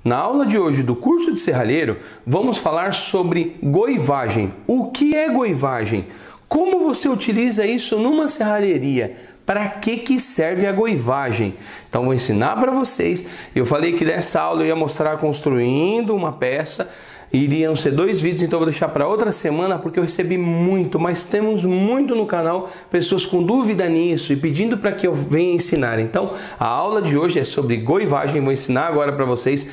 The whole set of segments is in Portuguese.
Na aula de hoje do curso de serralheiro, vamos falar sobre goivagem. O que é goivagem? Como você utiliza isso numa serralheria? Para que serve a goivagem? Então vou ensinar para vocês. Eu falei que nessa aula eu ia mostrar construindo uma peça. Iriam ser 2 vídeos, então vou deixar para outra semana porque eu recebi muito, mas temos muito no canal, pessoas com dúvida nisso e pedindo para que eu venha ensinar. Então a aula de hoje é sobre goivagem, vou ensinar agora para vocês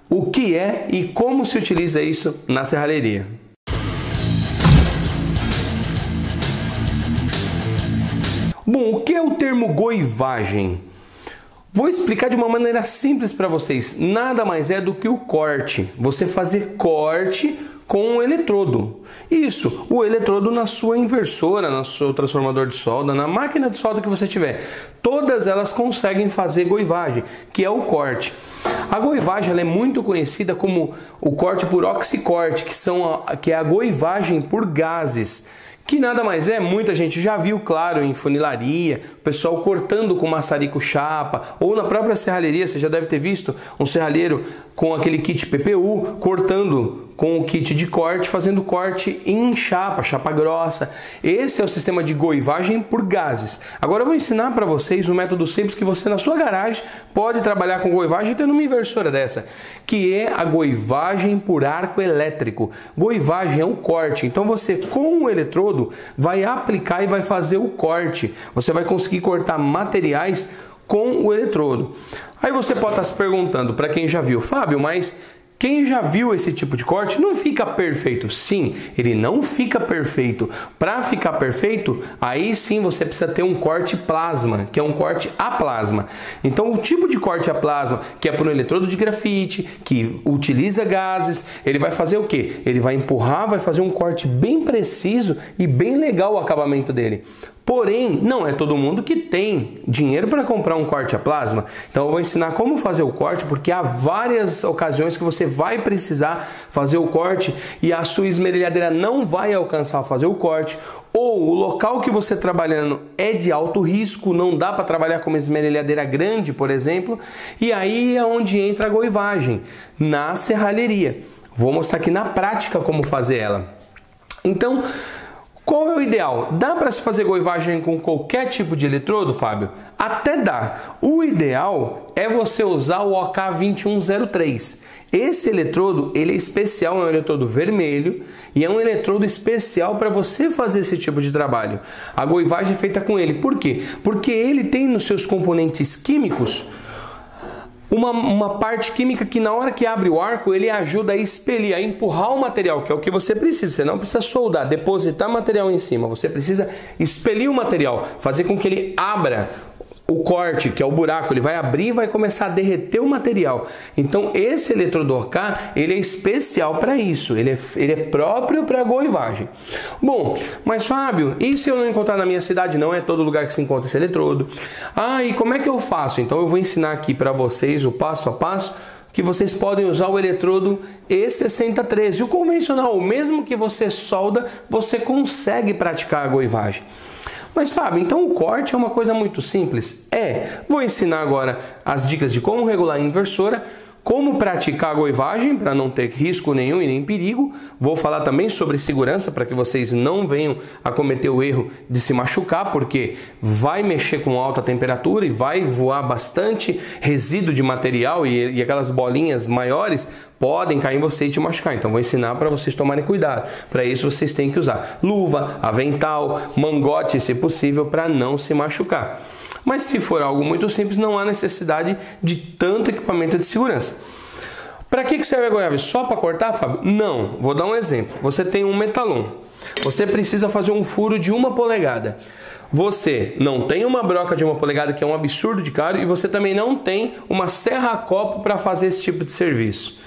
o que é e como se utiliza isso na serralheria. Bom, o que é o termo goivagem? Vou explicar de uma maneira simples para vocês. Nada mais é do que o corte. Você fazer corte com o eletrodo. Isso, o eletrodo na sua inversora, no seu transformador de solda, na máquina de solda que você tiver. Todas elas conseguem fazer goivagem, que é o corte. A goivagem ela é muito conhecida como o corte por oxicorte, que é a goivagem por gases. Que nada mais é, muita gente já viu, claro, em funilaria, o pessoal cortando com maçarico chapa, ou na própria serralheria, você já deve ter visto um serralheiro com aquele kit PPU, cortando com o kit de corte, fazendo corte em chapa grossa. Esse é o sistema de goivagem por gases. Agora eu vou ensinar para vocês um método simples que você na sua garagem pode trabalhar com goivagem tendo uma inversora dessa, que é a goivagem por arco elétrico. Goivagem é um corte, então você com o eletrodo vai aplicar e vai fazer o corte. Você vai conseguir cortar materiais com o eletrodo. Aí você pode estar se perguntando, para quem já viu, Fábio, mas quem já viu esse tipo de corte não fica perfeito? Sim, ele não fica perfeito. Para ficar perfeito, aí sim você precisa ter um corte plasma, que é um corte a plasma. Então o tipo de corte a plasma, que é por um eletrodo de grafite, que utiliza gases, ele vai fazer o quê? Ele vai empurrar, vai fazer um corte bem preciso e bem legal o acabamento dele. Porém, não é todo mundo que tem dinheiro para comprar um corte a plasma. Então eu vou ensinar como fazer o corte, porque há várias ocasiões que você vai precisar fazer o corte e a sua esmerilhadeira não vai alcançar fazer o corte, ou o local que você está trabalhando é de alto risco, não dá para trabalhar com uma esmerilhadeira grande, por exemplo, e aí é onde entra a goivagem, na serralheria. Vou mostrar aqui na prática como fazer ela. Então, qual é o ideal? Dá para se fazer goivagem com qualquer tipo de eletrodo, Fábio? Até dá. O ideal é você usar o OK2103. Esse eletrodo, ele é especial, é um eletrodo vermelho e é um eletrodo especial para você fazer esse tipo de trabalho. A goivagem é feita com ele. Por quê? Porque ele tem nos seus componentes químicos uma parte química que na hora que abre o arco, ele ajuda a expelir, a empurrar o material, que é o que você precisa. Você não precisa soldar, depositar material em cima. Você precisa expelir o material, fazer com que ele abra o corte, que é o buraco. Ele vai abrir e vai começar a derreter o material. Então esse eletrodo OK, ele é especial para isso. Ele é próprio para goivagem. Bom, mas Fábio, e se eu não encontrar na minha cidade? Não é todo lugar que se encontra esse eletrodo. Ah, e como é que eu faço? Então eu vou ensinar aqui para vocês o passo a passo que vocês podem usar o eletrodo E6013. O convencional, mesmo que você solda, você consegue praticar a goivagem. Mas Fábio, então o corte é uma coisa muito simples? Vou ensinar agora as dicas de como regular a inversora, como praticar a goivagem para não ter risco nenhum e nem perigo. Vou falar também sobre segurança para que vocês não venham a cometer o erro de se machucar, porque vai mexer com alta temperatura e vai voar bastante resíduo de material e aquelas bolinhas maiores podem cair em você e te machucar. Então vou ensinar para vocês tomarem cuidado. Para isso vocês têm que usar luva, avental, mangote, se possível, para não se machucar. Mas se for algo muito simples, não há necessidade de tanto equipamento de segurança. Para que serve a goiaba? Só para cortar, Fábio? Não. Vou dar um exemplo. Você tem um metalon. Você precisa fazer um furo de 1 polegada. Você não tem uma broca de 1 polegada, que é um absurdo de caro, e você também não tem uma serra-copo para fazer esse tipo de serviço.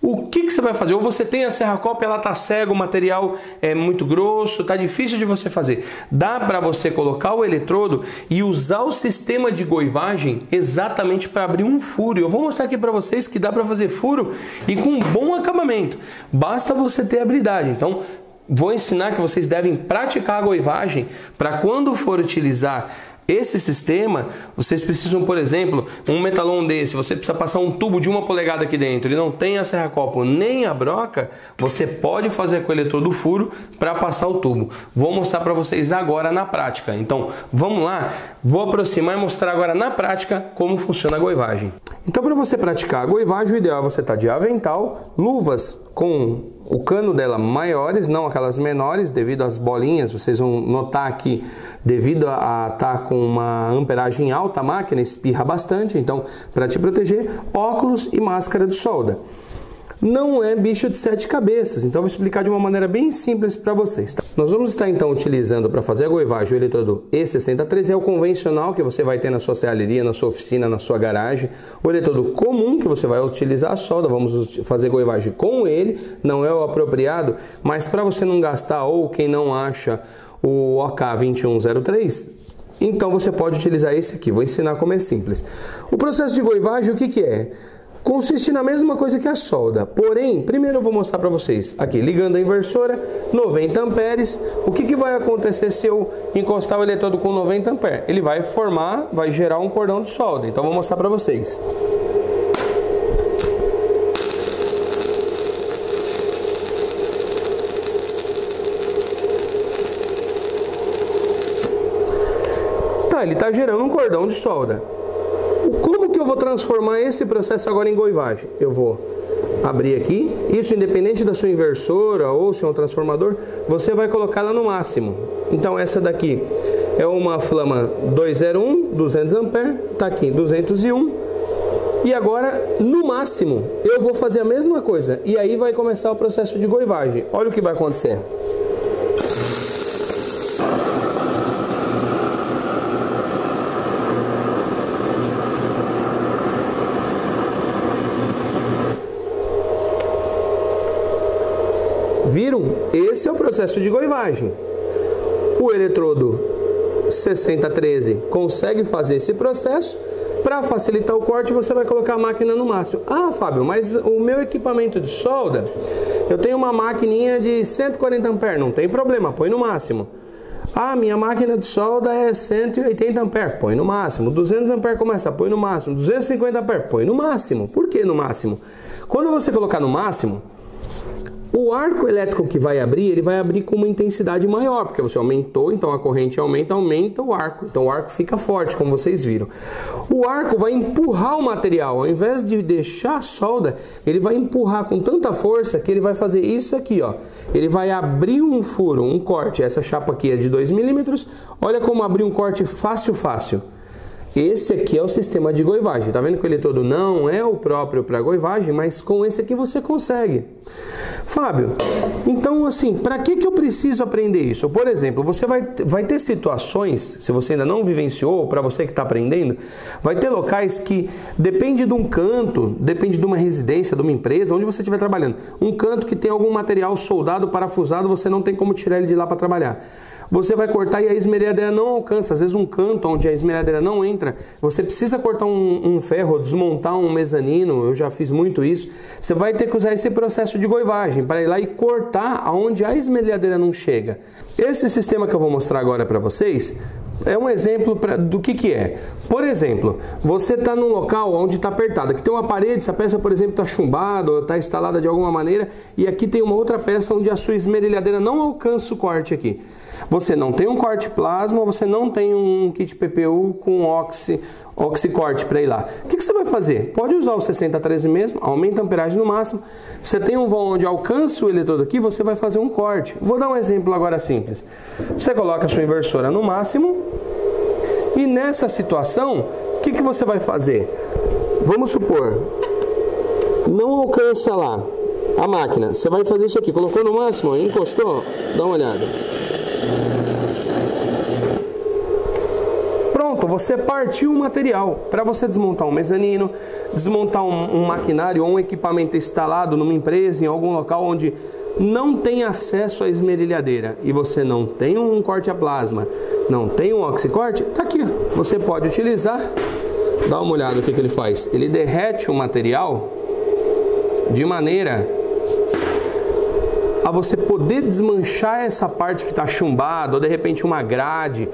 O que você vai fazer? Ou você tem a serra-copo, ela está cega, o material é muito grosso, está difícil de você fazer. Dá para você colocar o eletrodo e usar o sistema de goivagem exatamente para abrir um furo. Eu vou mostrar aqui para vocês que dá para fazer furo e com um bom acabamento. Basta você ter habilidade. Então, vou ensinar que vocês devem praticar a goivagem para quando for utilizar Esse sistema, vocês precisam, por exemplo, um metalon desse, você precisa passar um tubo de 1 polegada aqui dentro e não tem a serra-copo nem a broca, você pode fazer com o eletrodo furo para passar o tubo. Vou mostrar para vocês agora na prática. Então, vamos lá, vou aproximar e mostrar agora na prática como funciona a goivagem. Então, para você praticar a goivagem, o ideal é você estar de avental, luvas com o cano dela maiores, não aquelas menores, devido às bolinhas. Vocês vão notar que devido a estar com uma amperagem alta, a máquina espirra bastante. Então, para te proteger, óculos e máscara de solda. Não é bicho de 7 cabeças, então vou explicar de uma maneira bem simples para vocês. Tá? Nós vamos estar então utilizando para fazer a goivagem o eletrodo E6013, é o convencional que você vai ter na sua serralheria, na sua oficina, na sua garagem. O eletrodo comum que você vai utilizar a solda, vamos fazer goivagem com ele, não é o apropriado, mas para você não gastar, ou quem não acha o OK2103, então você pode utilizar esse aqui. Vou ensinar como é simples. O processo de goivagem, o que é? Consiste na mesma coisa que a solda, porém, primeiro eu vou mostrar para vocês aqui, ligando a inversora, 90 amperes, o que vai acontecer se eu encostar o eletrodo com 90 amperes? Ele vai formar, vai gerar um cordão de solda, então vou mostrar para vocês. Tá, ele está gerando um cordão de solda. Como que eu vou transformar esse processo agora em goivagem? Eu vou abrir aqui, isso independente da sua inversora ou se é um transformador, você vai colocar ela no máximo. Então essa daqui é uma Flama 201, 200 amperes, tá aqui 201. E agora, no máximo, eu vou fazer a mesma coisa. E aí vai começar o processo de goivagem. Olha o que vai acontecer. Viram? Esse é o processo de goivagem. O eletrodo 6013 consegue fazer esse processo. Para facilitar o corte, você vai colocar a máquina no máximo. Ah, Fábio, mas o meu equipamento de solda, eu tenho uma maquininha de 140 amperes, não tem problema, põe no máximo. Ah, minha máquina de solda é 180 amperes, põe no máximo. 200 amperes começa, põe no máximo. 250 amperes, põe no máximo. Por que no máximo? Quando você colocar no máximo, o arco elétrico que vai abrir, ele vai abrir com uma intensidade maior, porque você aumentou, então a corrente aumenta o arco. Então o arco fica forte, como vocês viram. O arco vai empurrar o material, ao invés de deixar a solda, ele vai empurrar com tanta força que ele vai fazer isso aqui, ó. Ele vai abrir um furo, um corte. Essa chapa aqui é de 2 milímetros. Olha como abrir um corte fácil, fácil. Esse aqui é o sistema de goivagem. Tá vendo que o eletrodo não é o próprio para goivagem, mas com esse aqui você consegue. Fábio, então assim, para que eu preciso aprender isso? Por exemplo, você vai ter situações, se você ainda não vivenciou, para você que está aprendendo, vai ter locais que depende de um canto, depende de uma residência, de uma empresa, onde você estiver trabalhando. Um canto que tem algum material soldado, parafusado, você não tem como tirar ele de lá para trabalhar. Você vai cortar e a esmerilhadeira não alcança. Às vezes um canto onde a esmerilhadeira não entra, você precisa cortar um ferro, desmontar um mezanino, eu já fiz muito isso. Você vai ter que usar esse processo de goivagem para ir lá e cortar aonde a esmerilhadeira não chega. Esse sistema que eu vou mostrar agora para vocês é um exemplo do que é. Por exemplo, você está num local onde está apertado, aqui tem uma parede, essa peça, por exemplo, está chumbada ou está instalada de alguma maneira, e aqui tem uma outra peça onde a sua esmerilhadeira não alcança o corte aqui. Você não tem um corte plasma, você não tem um kit PPU com oxicorte para ir lá. O que você vai fazer? Pode usar o 6013 mesmo, aumenta a amperagem no máximo. Você tem um vão onde alcança o eletrodo aqui, você vai fazer um corte. Vou dar um exemplo agora simples. Você coloca a sua inversora no máximo e nessa situação, o que você vai fazer? Vamos supor, não alcança lá a máquina. Você vai fazer isso aqui, colocou no máximo, encostou, dá uma olhada. Pronto, você partiu o material. Para você desmontar um mezanino, desmontar um maquinário ou um equipamento instalado numa empresa, em algum local onde não tem acesso à esmerilhadeira e você não tem um corte a plasma, não tem um oxicorte, tá aqui, ó. Você pode utilizar. Dá uma olhada no que ele faz. Ele derrete o material de maneira a você poder desmanchar essa parte que está chumbada, ou de repente uma grade,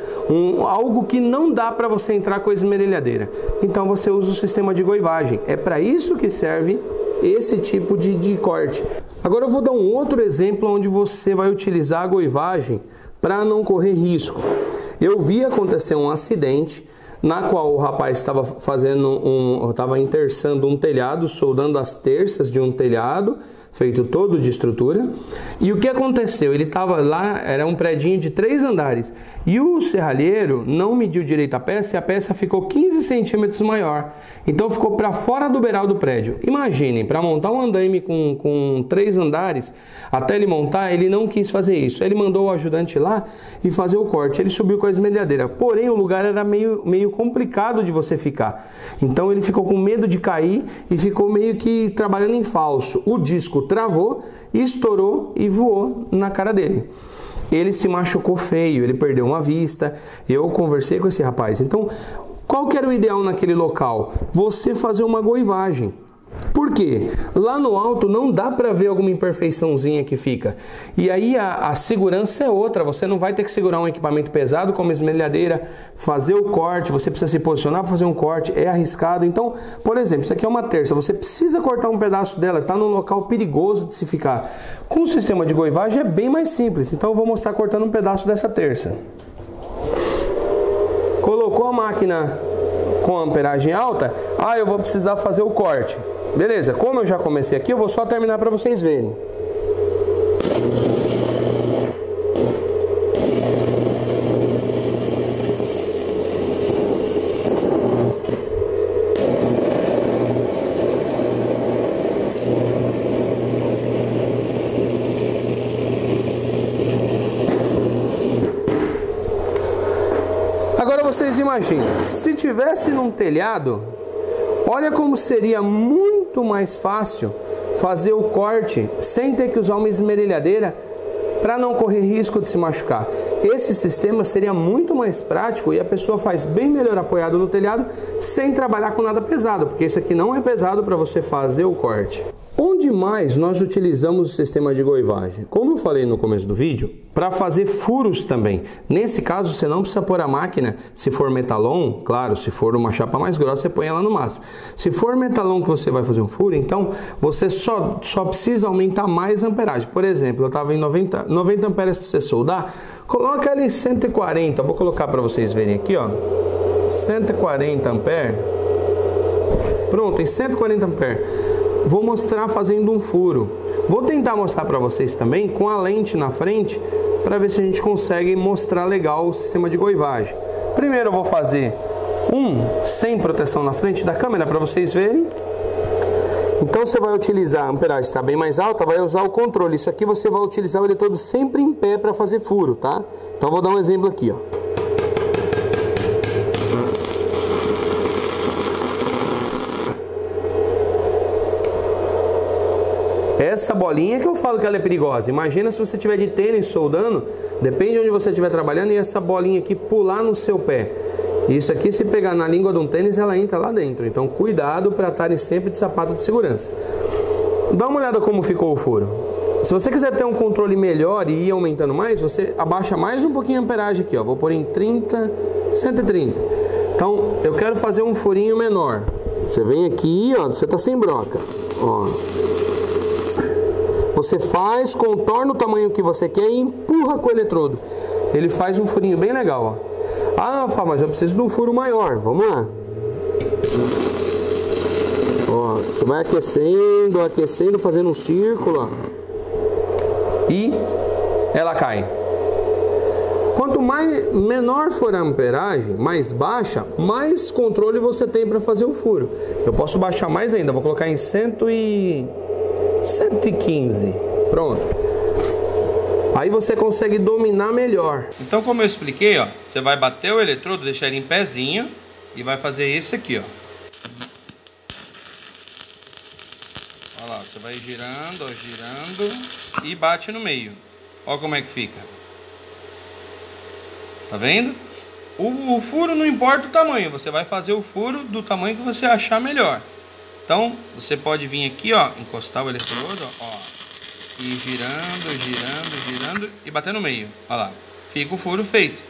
algo que não dá para você entrar com a esmerilhadeira. Então você usa o sistema de goivagem. É para isso que serve esse tipo de corte. Agora eu vou dar um outro exemplo onde você vai utilizar a goivagem para não correr risco. Eu vi acontecer um acidente na qual o rapaz estava enterçando um telhado, soldando as terças de um telhado, feito todo de estrutura. E o que aconteceu? Ele estava lá, era um predinho de 3 andares, e o serralheiro não mediu direito a peça, e a peça ficou 15 centímetros maior. Então ficou para fora do beiral do prédio. Imaginem, para montar um andaime com 3 andares, até ele montar, ele não quis fazer isso. Ele mandou o ajudante lá e fazer o corte. Ele subiu com a esmerilhadeira, porém o lugar era meio complicado de você ficar. Então ele ficou com medo de cair e ficou meio que trabalhando em falso. O disco travou, estourou e voou na cara dele. Ele se machucou feio, ele perdeu uma vista. Eu conversei com esse rapaz. Então, qual que era o ideal naquele local? Você fazer uma goivagem. Por quê? Lá no alto não dá para ver alguma imperfeiçãozinha que fica. E aí a segurança é outra. Você não vai ter que segurar um equipamento pesado como a esmerilhadeira, fazer o corte, você precisa se posicionar para fazer um corte, é arriscado. Então, por exemplo, isso aqui é uma terça, você precisa cortar um pedaço dela, está num local perigoso de se ficar. Com o sistema de goivagem é bem mais simples. Então eu vou mostrar cortando um pedaço dessa terça. Colocou a máquina com amperagem alta, eu vou precisar fazer o corte. Beleza, como eu já comecei aqui, eu vou só terminar para vocês verem. Agora vocês imaginem, se tivesse num telhado, olha como seria muito mais fácil fazer o corte sem ter que usar uma esmerilhadeira para não correr risco de se machucar. Esse sistema seria muito mais prático e a pessoa faz bem melhor apoiado no telhado sem trabalhar com nada pesado, porque isso aqui não é pesado para você fazer o corte. Onde mais nós utilizamos o sistema de goivagem? Como eu falei no começo do vídeo, para fazer furos também. Nesse caso, você não precisa pôr a máquina, se for metalon, claro, se for uma chapa mais grossa, você põe ela no máximo. Se for metalon que você vai fazer um furo, então você só precisa aumentar mais a amperagem. Por exemplo, eu estava em 90 amperes para você soldar, coloca ela em 140, eu vou colocar para vocês verem aqui, ó, 140 amperes. Pronto, em 140 amperes. Vou mostrar fazendo um furo. Vou tentar mostrar para vocês também com a lente na frente, para ver se a gente consegue mostrar legal o sistema de goivagem. Primeiro eu vou fazer sem proteção na frente da câmera para vocês verem. Então você vai utilizar, a amperagem está bem mais alta, vai usar o controle. Isso aqui você vai utilizar o eletrodo sempre em pé para fazer furo, tá? Então eu vou dar um exemplo aqui, ó. Essa bolinha que eu falo que ela é perigosa. Imagina se você tiver de tênis soldando, depende de onde você estiver trabalhando, e essa bolinha aqui pular no seu pé. Isso aqui, se pegar na língua de um tênis, ela entra lá dentro. Então cuidado para estarem sempre de sapato de segurança. Dá uma olhada como ficou o furo. Se você quiser ter um controle melhor e ir aumentando mais, você abaixa mais um pouquinho a amperagem aqui, ó. Vou pôr em 30, 130. Então eu quero fazer um furinho menor. Você vem aqui, ó, você tá sem broca, ó. Você faz, contorna o tamanho que você quer e empurra com o eletrodo. Ele faz um furinho bem legal, ó. Fá, mas eu preciso de um furo maior. Vamos lá. Ó, você vai aquecendo, aquecendo, fazendo um círculo, ó. E ela cai. Quanto menor for a amperagem, mais baixa, mais controle você tem para fazer o furo. Eu posso baixar mais ainda, vou colocar em 115. Pronto. Aí você consegue dominar melhor. Então, como eu expliquei, ó, você vai bater o eletrodo, deixar ele em pezinho e vai fazer esse aqui, ó. Olha lá, você vai girando, ó, girando e bate no meio. Olha como é que fica. Tá vendo? O furo não importa o tamanho, você vai fazer o furo do tamanho que você achar melhor. Então, você pode vir aqui, ó, encostar o eletrodo, ó. E girando, girando, girando e bater no meio. Olha lá, fica o furo feito.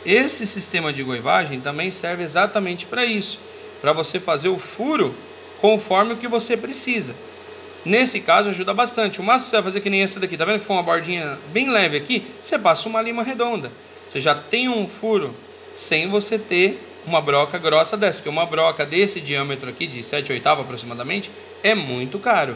Esse sistema de goivagem também serve exatamente para isso, para você fazer o furo conforme o que você precisa. Nesse caso ajuda bastante. O máximo que você vai fazer que nem essa daqui, tá vendo que foi uma bordinha bem leve aqui? Você passa uma lima redonda. Você já tem um furo sem você ter uma broca grossa dessa, porque uma broca desse diâmetro aqui, de 7/8 aproximadamente, é muito caro.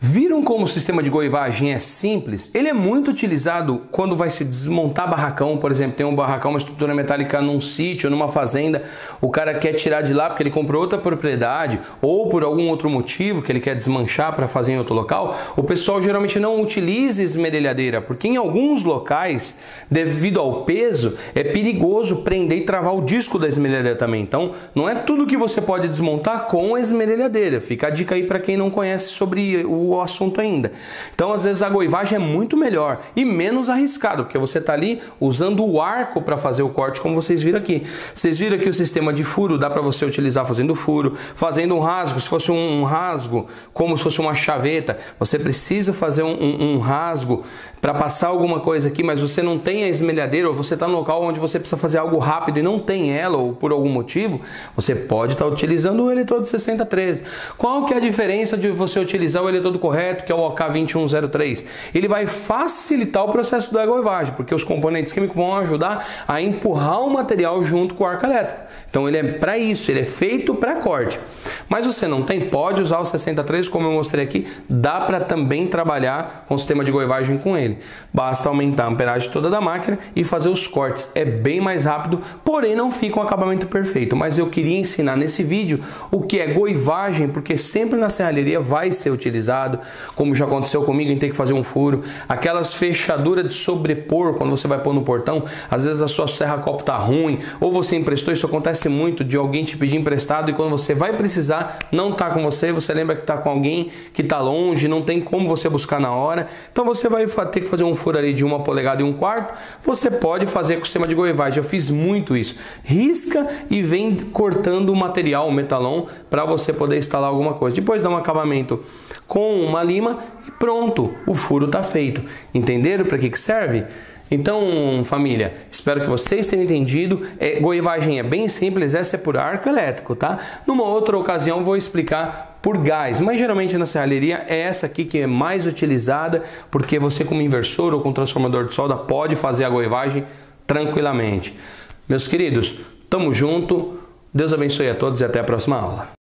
Viram como o sistema de goivagem é simples? Ele é muito utilizado quando vai se desmontar barracão, por exemplo, tem um barracão, uma estrutura metálica num sítio, numa fazenda, o cara quer tirar de lá porque ele comprou outra propriedade ou por algum outro motivo que ele quer desmanchar para fazer em outro local. O pessoal geralmente não utiliza esmerilhadeira, porque em alguns locais, devido ao peso, é perigoso prender e travar o disco da esmerilhadeira também. Então, não é tudo que você pode desmontar com a esmerilhadeira. Fica a dica aí para quem não conhece sobre o assunto ainda. Então, às vezes a goivagem é muito melhor e menos arriscado, porque você está ali usando o arco para fazer o corte, como vocês viram aqui. Vocês viram aqui o sistema de furo, dá para você utilizar fazendo furo, fazendo um rasgo, se fosse um rasgo, como se fosse uma chaveta, você precisa fazer um rasgo para passar alguma coisa aqui, mas você não tem a esmerilhadeira, ou você está no local onde você precisa fazer algo rápido e não tem ela, ou por algum motivo, você pode estar utilizando o eletrodo 6013. Qual que é a diferença de você utilizar o eletrodo correto, que é o OK2103? Ele vai facilitar o processo da goivagem, porque os componentes químicos vão ajudar a empurrar o material junto com o arco elétrico. Então ele é para isso, ele é feito para corte. Mas você não tem, pode usar o 6013, como eu mostrei aqui, dá para também trabalhar com o sistema de goivagem com ele. Basta aumentar a amperagem toda da máquina e fazer os cortes. É bem mais rápido, porém não fica um acabamento perfeito. Mas eu queria ensinar nesse vídeo o que é goivagem, porque sempre na serralheria vai ser utilizado, como já aconteceu comigo em ter que fazer um furo. Aquelas fechaduras de sobrepor, quando você vai pôr no portão, às vezes a sua serra-copo tá ruim, ou você emprestou, isso acontece muito, de alguém te pedir emprestado e quando você vai precisar, não tá com você, você lembra que tá com alguém que tá longe, não tem como você buscar na hora, então você vai ter que fazer um furo ali de 1 polegada e 1/4, você pode fazer com o sistema de goivagem. Eu fiz muito isso. Risca e vem cortando o material, o metalon, para você poder instalar alguma coisa. Depois dá um acabamento com uma lima e pronto, o furo tá feito. Entenderam para que serve? Então, família, espero que vocês tenham entendido. Goivagem é bem simples, essa é por arco elétrico, tá? Numa outra ocasião vou explicar por gás, mas geralmente na serralheria é essa aqui que é mais utilizada, porque você como inversor ou com transformador de solda pode fazer a goivagem tranquilamente. Meus queridos, tamo junto, Deus abençoe a todos e até a próxima aula.